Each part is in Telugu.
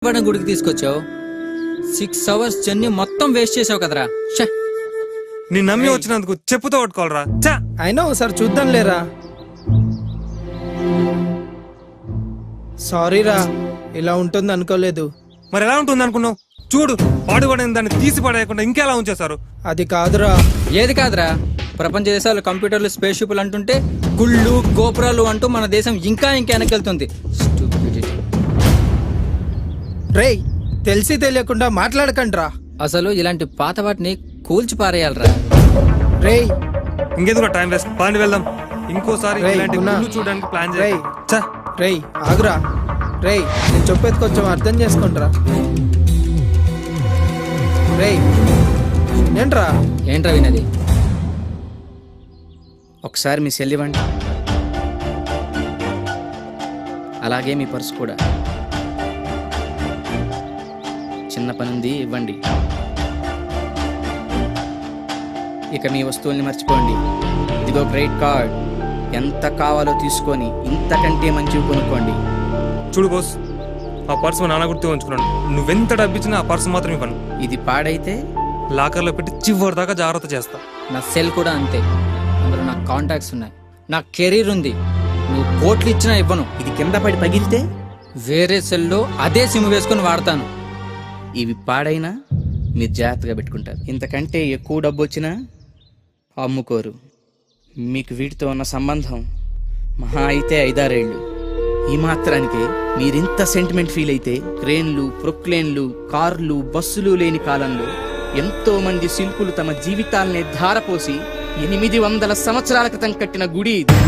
గుడికి తీసుకొచ్చావు. 6 hours జర్నీ మొత్తం వేస్ట్ చేసావు కదరా. నీ నమ్మి వచ్చినందుకు చెప్పుతో కొట్టుకోవాలరా. అయినా ఒకసారి చూద్దాం లేరా. సారీ రా, ఇలా ఉంటుంది అనుకోలేదు. మరి ఎలా ఉంటుంది అనుకున్నావు? చూడు, పాడుపడిన దాన్ని తీసి పడేయకుండా ఇంకెలా ఉంచేశారు. అది కాదురా. ఏది కాదురా, ప్రపంచ దేశాలు కంప్యూటర్లు, స్పేస్ షిప్లు అంటుంటే గుళ్ళు గోపురాలు అంటూ మన దేశం ఇంకా వెనకెళ్తుంది. రేయ్, తెలిసి తెలియకుండా మాట్లాడకండి రా. అసలు ఇలాంటి పాత వాటిని కూల్చి పారేయాలరా. రేయ్, ఇంకెందుకు టైం వేస్ట్, పాండి వెళ్దాం. ఇంకోసారి రేయ్, ఇలాంటి గున్నా. గుళ్ళు చూడడానికి ప్లాన్ రేయ్. చేయి. రేయ్ ఆగురా. రేయ్, నేను చెప్పేది కొంచెం అర్థం చేసుకుంట్రా. రేయ్ ఏంట్రా? ఏంట్రా వినది? ఒకసారి మీ సెల్ ఇవ్వండి, అలాగే మీ పర్సు కూడా. చిన్న పని ఉంది, ఇవ్వండి. ఇక మీ వస్తువుల్ని మర్చిపోండి. ఇదిగో క్రెడిట్ కార్డ్, ఎంత కావాలో తీసుకొని ఇంతకంటే మంచివి కొనుక్కోండి. చూడు బాస్, ఆ పర్సు మా నాన్న గుర్తు ఉంచుకున్నాను. నువ్వెంత డబ్బిచ్చినా ఆ పర్సు మాత్రం ఇవ్వను. ఇది పాడైతే లాకర్లో పెట్టి చివరి దాకా జాగ్రత్త చేస్తా. నా సెల్ కూడా అంతే, అందులో నా కాంటాక్ట్స్ ఉన్నాయి, నా కెరీర్ ఉంది. నువ్వు కోట్లు ఇచ్చినా ఇవ్వను. ఇది కింద పడి పగిలితే వేరే సెల్లో అదే సిమ్ వేసుకొని వాడతాను. ఇవి పాడైనా మీరు జాగ్రత్తగా పెట్టుకుంటారు. ఇంతకంటే ఎక్కువ డబ్బు వచ్చినా అమ్ముకోరు. మీకు వీటితో ఉన్న సంబంధం మహా అయితే 5-6 ఏళ్ళు. ఈ మాత్రానికే మీరింత సెంటిమెంట్ ఫీల్ అయితే, క్రేన్లు, ప్రొక్లేన్లు, కార్లు, బస్సులు లేని కాలంలో ఎంతో మంది శిల్పులు తమ జీవితాల్ని ధారపోసి 800 సంవత్సరాల క్రితం కట్టిన గుడి ఇది.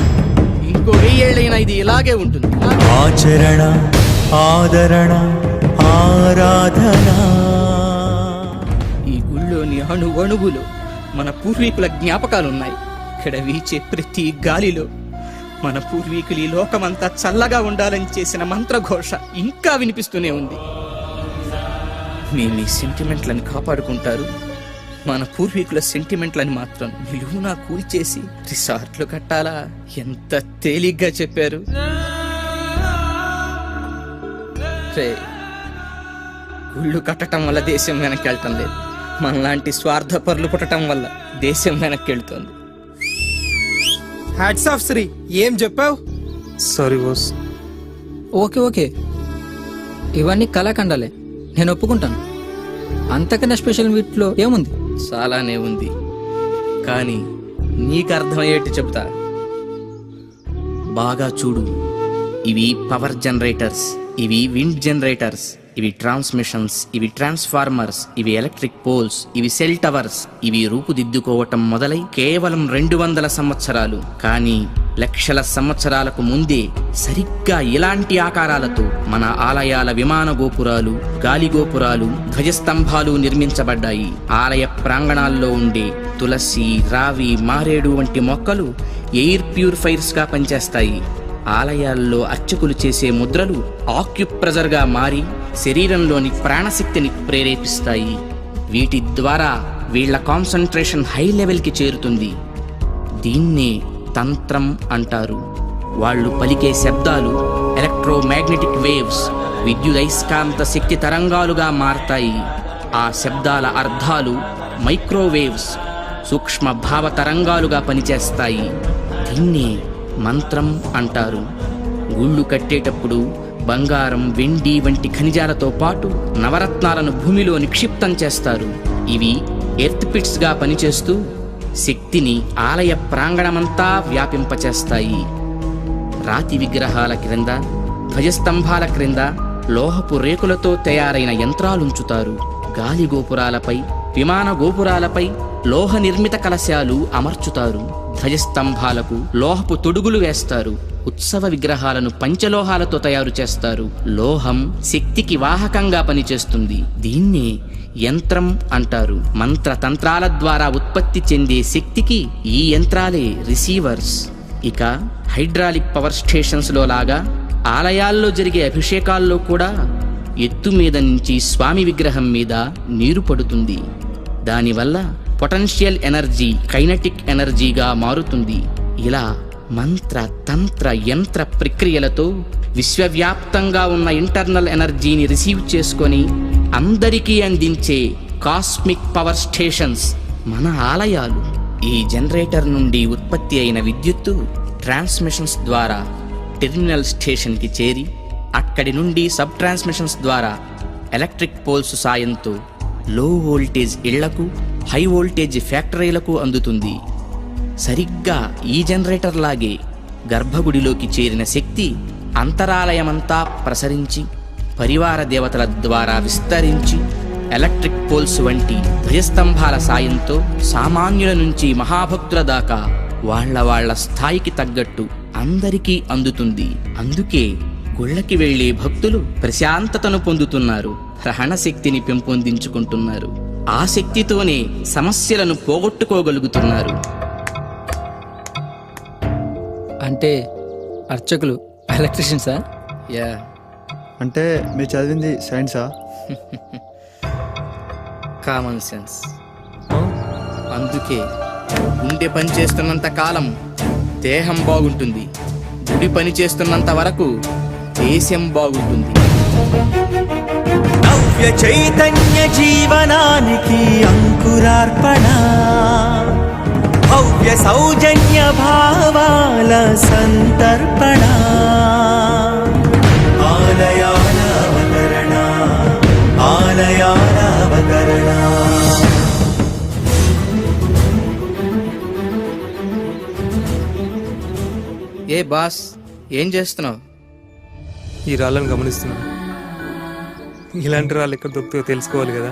ఇంకో 1000 ఏళ్ళైనా ఇది ఇలాగే ఉంటుంది. ఆచరణ, ఆదరణ, ఆరాధన. ఈ గుళ్ళోని అణువణువులో మన పూర్వీకుల జ్ఞాపకాలున్నాయి. ఇక్కడ వీచే ప్రతి గాలిలో మన పూర్వీకులు ఈ లోకమంతా చల్లగా ఉండాలని చేసిన మంత్రఘోష ఇంకా వినిపిస్తూనే ఉంది. మేము ఈ సెంటిమెంట్లను కాపాడుకుంటారు, మన పూర్వీకుల సెంటిమెంట్లని మాత్రం నిలువునా కూల్చేసి రిసార్ట్లు కట్టాలా? ఎంత తేలిగ్గా చెప్పారు. గుళ్ళు కట్టడం వల్ల దేశం వెనక్కి వెళ్ళటం లేదు, మనలాంటి స్వార్థపరులు పుట్టడం వల్ల దేశం వెనక్కి వెళ్తుంది. హ్యాట్స్ ఆఫ్ శ్రీ, ఏం చెప్పావు? Sorry boss. ఓకే, ఇవన్నీ కళాఖండాలే, నేను ఒప్పుకుంటాను. అంతకన్నా స్పెషల్ వీటిలో ఏముంది? చాలానే ఉంది, కానీ నీకు అర్థమయ్యేట్టు చెప్తా. బాగా చూడు, ఇవి పవర్ జనరేటర్స్, ఇవి విండ్ జనరేటర్స్, ఇవి ట్రాన్స్మిషన్స్, ఇవి ట్రాన్స్ఫార్మర్స్, ఇవి ఎలక్ట్రిక్ పోల్స్, ఇవి సెల్ టవర్స్. ఇవి రూపుదిద్దుకోవటం మొదలై కేవలం 200 సంవత్సరాలు, కానీ లక్షల సంవత్సరాలకు ముందే సరిగ్గా ఇలాంటి ఆకారాలతో మన ఆలయాల విమాన గోపురాలు, గాలి గోపురాలు, ధ్వజస్తంభాలు నిర్మించబడ్డాయి. ఆలయ ప్రాంగణాల్లో ఉండే తులసి, రావి, మారేడు వంటి మొక్కలు ఎయిర్ ప్యూరిఫైర్స్ గా పనిచేస్తాయి. ఆలయాల్లో అర్చకులు చేసే ముద్రలు ఆక్యుప్రెజర్ గా మారి శరీరంలోని ప్రాణశక్తిని ప్రేరేపిస్తాయి. వీటి ద్వారా వీళ్ల కాన్సంట్రేషన్ హై లెవెల్ కి చేరుతుంది. దీన్నే తంత్రం అంటారు. వాళ్ళు పలికే శబ్దాలు ఎలక్ట్రోమాగ్నెటిక్ వేవ్స్, విద్యుదయస్కాంత శక్తి తరంగాలుగా మారతాయి. ఆ శబ్దాల అర్థాలు మైక్రోవేవ్స్, సూక్ష్మ భావ తరంగాలుగా పనిచేస్తాయి. దీన్నే మంత్రం అంటారు. గుళ్ళు కట్టేటప్పుడు బంగారం, వెండి వంటి ఖనిజాలతో పాటు నవరత్నాలను భూమిలో నిక్షిప్తం చేస్తారు. ఇవి ఎర్త్ పిట్స్ గా పనిచేస్తూ శక్తిని ఆలయ ప్రాంగణమంతా వ్యాపింపచేస్తాయి. రాతి విగ్రహాల క్రింద, ధ్వజస్తంభాల క్రింద లోహపు రేకులతో తయారైన యంత్రాలుంచుతారు. గాలి గోపురాలపై, విమాన గోపురాలపై లోహ నిర్మిత కలశాలు అమర్చుతారు. ధ్వజస్తంభాలకు లోహపు తొడుగులు వేస్తారు. ఉత్సవ విగ్రహాలను పంచలోహాలతో తయారు చేస్తారు. లోహం శక్తికి వాహకంగా పనిచేస్తుంది. దీన్నే యంత్రం అంటారు. మంత్రతంత్రాల ద్వారా ఉత్పత్తి చెందే శక్తికి ఈ యంత్రాలే రిసీవర్స్. ఇక హైడ్రాలిక్ పవర్ స్టేషన్స్ లో లాగా ఆలయాల్లో జరిగే అభిషేకాల్లో కూడా ఎత్తు మీద నుంచి స్వామి విగ్రహం మీద నీరు పడుతుంది. దానివల్ల పొటెన్షియల్ ఎనర్జీ కైనటిక్ ఎనర్జీగా మారుతుంది. ఇలా మంత్ర తంత్ర యంత్ర ప్రక్రియలతో విశ్వవ్యాప్తంగా ఉన్న ఇంటర్నల్ ఎనర్జీని రిసీవ్ చేసుకొని అందరికీ అందించే కాస్మిక్ పవర్ స్టేషన్స్ మన ఆలయాలు. ఈ జనరేటర్ నుండి ఉత్పత్తి అయిన విద్యుత్తు ట్రాన్స్మిషన్స్ ద్వారా టెర్మినల్ స్టేషన్కి చేరి అక్కడి నుండి సబ్ ట్రాన్స్మిషన్స్ ద్వారా ఎలక్ట్రిక్ పోల్స్ సాయంతో లో వోల్టేజ్ ఇళ్లకు, హై వోల్టేజ్ ఫ్యాక్టరీలకు అందుతుంది. సరిగ్గా ఈ జనరేటర్ లాగే గర్భగుడిలోకి చేరిన శక్తి అంతరాలయమంతా ప్రసరించి పరివార దేవతల ద్వారా విస్తరించి ఎలక్ట్రిక్ పోల్స్ వంటి ధ్వజస్తంభాల సాయంతో సామాన్యుల నుంచి మహాభక్తుల దాకా వాళ్ళ స్థాయికి తగ్గట్టు అందరికీ అందుతుంది. అందుకే గుళ్ళకి వెళ్లే భక్తులు ప్రశాంతతను పొందుతున్నారు, గ్రహణ శక్తిని పెంపొందించుకుంటున్నారు. ఆ శక్తితోనే సమస్యలను పోగొట్టుకోగలుగుతున్నారు. అంటే అర్చకులు ఎలక్ట్రీషియన్సా? యా, అంటే మీరు చదివింది సైన్సా? Common sense. అందుకే గుండె పని చేస్తున్నంత కాలం దేహం బాగుంటుంది, గుడి పని చేస్తున్నంత వరకు దేశం బాగుంటుంది. నవ్య చైతన్య జీవనానికి అంకురార్పణ, భవ్య సౌజన్య భావాల సంతర్పణ, ఆలయాల అవతరణ, ఆలయాల అవతరణ. ఏ బాస్, ఏం చేస్తున్నావు? ఈ రాళ్ళను గమనిస్తున్నాను. ఇలాంటి రాళ్ళు ఎక్కడ దొరుకుతాయో తెలుసుకోవాలి కదా.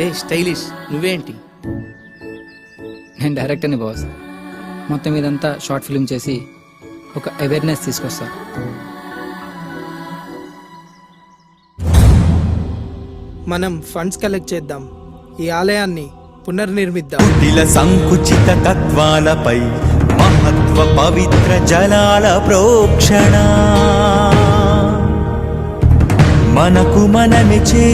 ఏ స్టైలిష్, నువ్వేంటి? నేను డైరెక్టర్ని బాస్. మొత్తం ఇదంతా షార్ట్ ఫిల్మ్ చేసి ఒక అవేర్నెస్ తీసుకొస్తా. మనం ఫండ్స్ కలెక్ట్ చేద్దాం, ఈ ఆలయాన్ని పునర్నిర్మిద్దాం. కుటిల సంకుచిత తత్వాలపై మహత్వ పవిత్ర జలాల ప్రోక్షణ, మనకు మనమే చేసి